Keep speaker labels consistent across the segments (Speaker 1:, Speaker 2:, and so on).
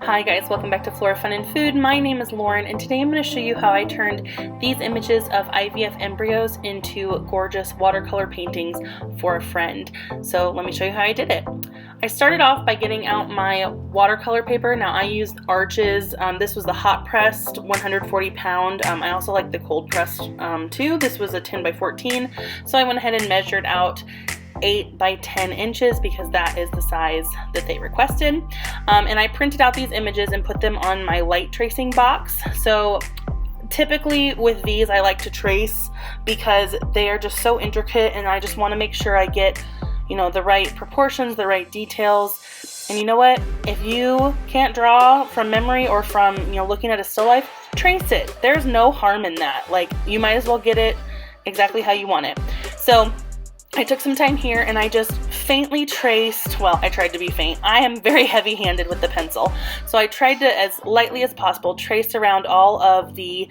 Speaker 1: Hi guys, welcome back to Flora Fun and Food. My name is Lauren and today I'm going to show you how I turned these images of IVF embryos into gorgeous watercolor paintings for a friend. So let me show you how I did it. I started off by getting out my watercolor paper. Now I used Arches. This was the hot pressed 140 pound. I also like the cold pressed too. This was a 10 by 14. So I went ahead and measured out 8 by 10 inches because that is the size that they requested. And I printed out these images and put them on my light tracing box. So typically with these I like to trace because they are just so intricate and I just want to make sure I get, you know, the right proportions, the right details. And you know what? If you can't draw from memory or from, you know, looking at a still life, trace it. There's no harm in that. Like, you might as well get it exactly how you want it. So I took some time here and I just faintly traced, well, I tried to be faint. I am very heavy-handed with the pencil. So I tried to, as lightly as possible, trace around all of the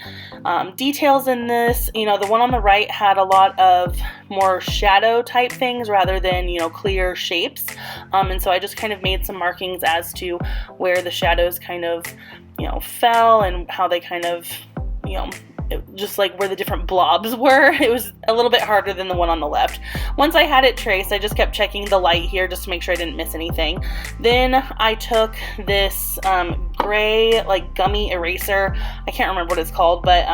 Speaker 1: details in this. You know, the one on the right had a lot of more shadow type things rather than, you know, clear shapes. And so I just kind of made some markings as to where the shadows kind of, you know, fell and how they kind of, you know, just like where the different blobs were. It was a little bit harder than the one on the left. Once I had it traced, I just kept checking the light here just to make sure I didn't miss anything. Then I took this gray like gummy eraser. I can't remember what it's called, but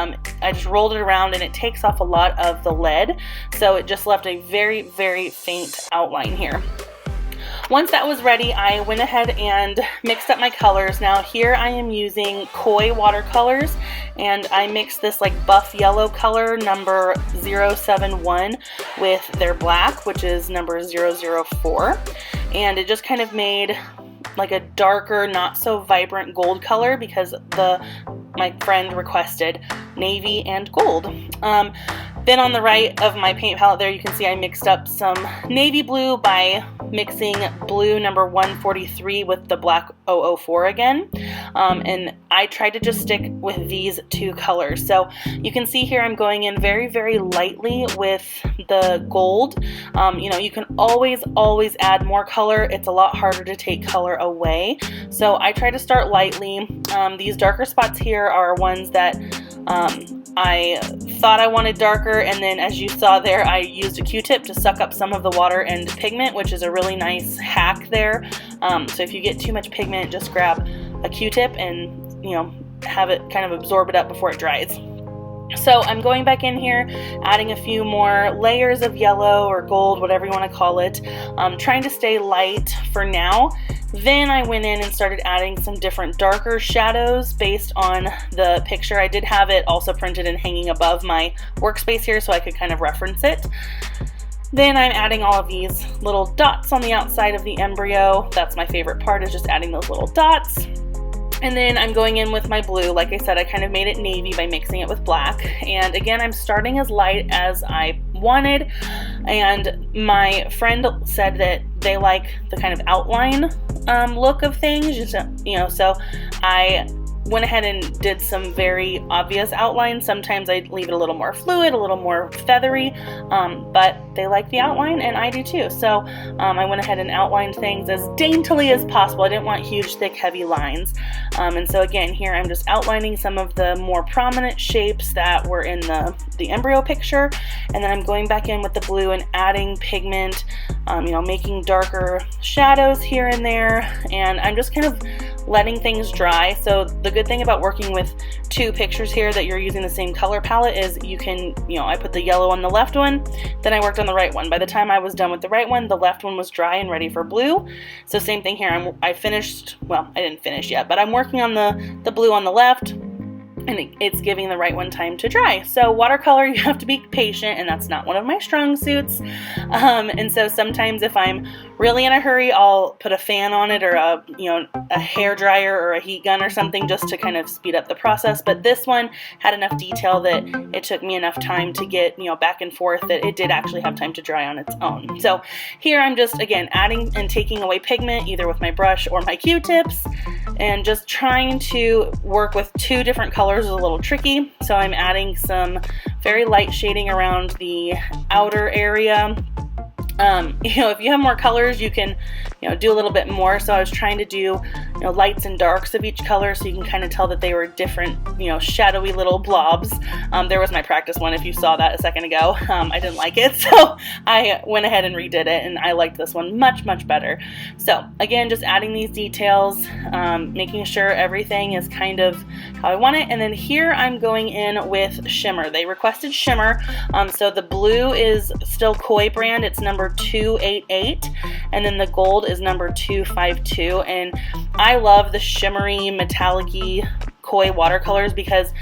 Speaker 1: I just rolled it around and it takes off a lot of the lead. So it just left a very, very faint outline here. Once that was ready, I went ahead and mixed up my colors. Now here I am using Koi watercolors, and I mixed this like buff yellow color number 071 with their black, which is number 004, and it just kind of made like a darker, not so vibrant gold color because my friend requested navy and gold. Then on the right of my paint palette there, you can see I mixed up some navy blue by mixing blue number 143 with the black 004 again. And I tried to just stick with these two colors. So you can see here I'm going in very, very lightly with the gold. You know, you can always add more color. It's a lot harder to take color away. So I try to start lightly. These darker spots here are ones that I thought I wanted darker, and then as you saw there, I used a Q-tip to suck up some of the water and pigment, which is a really nice hack there. So if you get too much pigment, just grab a Q-tip and, you know, have it kind of absorb it up before it dries. So I'm going back in here, adding a few more layers of yellow or gold, whatever you want to call it, trying to stay light for now. Then I went in and started adding some different darker shadows based on the picture. I did have it also printed and hanging above my workspace here so I could kind of reference it. Then I'm adding all of these little dots on the outside of the embryo. That's my favorite part, is just adding those little dots. And then I'm going in with my blue. Like I said, I kind of made it navy by mixing it with black. And again, I'm starting as light as I wanted. And my friend said that they like the kind of outline look of things, just, you know, so I went ahead and did some very obvious outlines. Sometimes I leave it a little more fluid, a little more feathery, but they like the outline and I do too. So I went ahead and outlined things as daintily as possible. I didn't want huge, thick, heavy lines. And so again, here I'm just outlining some of the more prominent shapes that were in the embryo picture. And then I'm going back in with the blue and adding pigment, you know, making darker shadows here and there. And I'm just kind of letting things dry. So the good thing about working with two pictures here that you're using the same color palette is you can, you know, I put the yellow on the left one, then I worked on the right one. By the time I was done with the right one, the left one was dry and ready for blue. So same thing here. I finished, well, I didn't finish yet, but I'm working on the blue on the left, and it's giving the right one time to dry. So watercolor, you have to be patient, and that's not one of my strong suits. And so sometimes if I'm really in a hurry, I'll put a fan on it or a hair dryer or a heat gun or something just to kind of speed up the process. But this one had enough detail that it took me enough time to get, you know, back and forth that it did actually have time to dry on its own. So here I'm just, again, adding and taking away pigment either with my brush or my Q-tips, and just trying to work with two different colors is a little tricky. So I'm adding some very light shading around the outer area. You know, if you have more colors, you can do a little bit more. So I was trying to do, lights and darks of each color so you can kind of tell that they were different, shadowy little blobs. There was my practice one, if you saw that a second ago. I didn't like it, so I went ahead and redid it, and I liked this one much, much better. So again, just adding these details, making sure everything is kind of how I want it. And then here I'm going in with Shimmer. They requested Shimmer, so the blue is still Koi brand. It's number 288, and then the gold is number 252. And I love the shimmery, metallic-y Koi watercolors because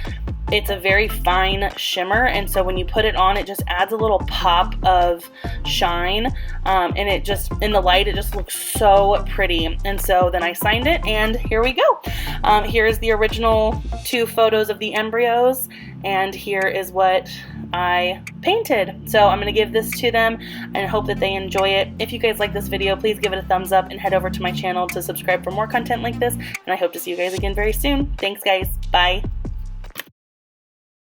Speaker 1: it's a very fine shimmer, and so when you put it on, it just adds a little pop of shine, and it just, in the light, it just looks so pretty. And so then I signed it, and here we go. Here's the original 2 photos of the embryos, and here is what I painted. So I'm going to give this to them and hope that they enjoy it. If you guys like this video, please give it a thumbs up and head over to my channel to subscribe for more content like this, and I hope to see you guys again very soon. Thanks guys, bye.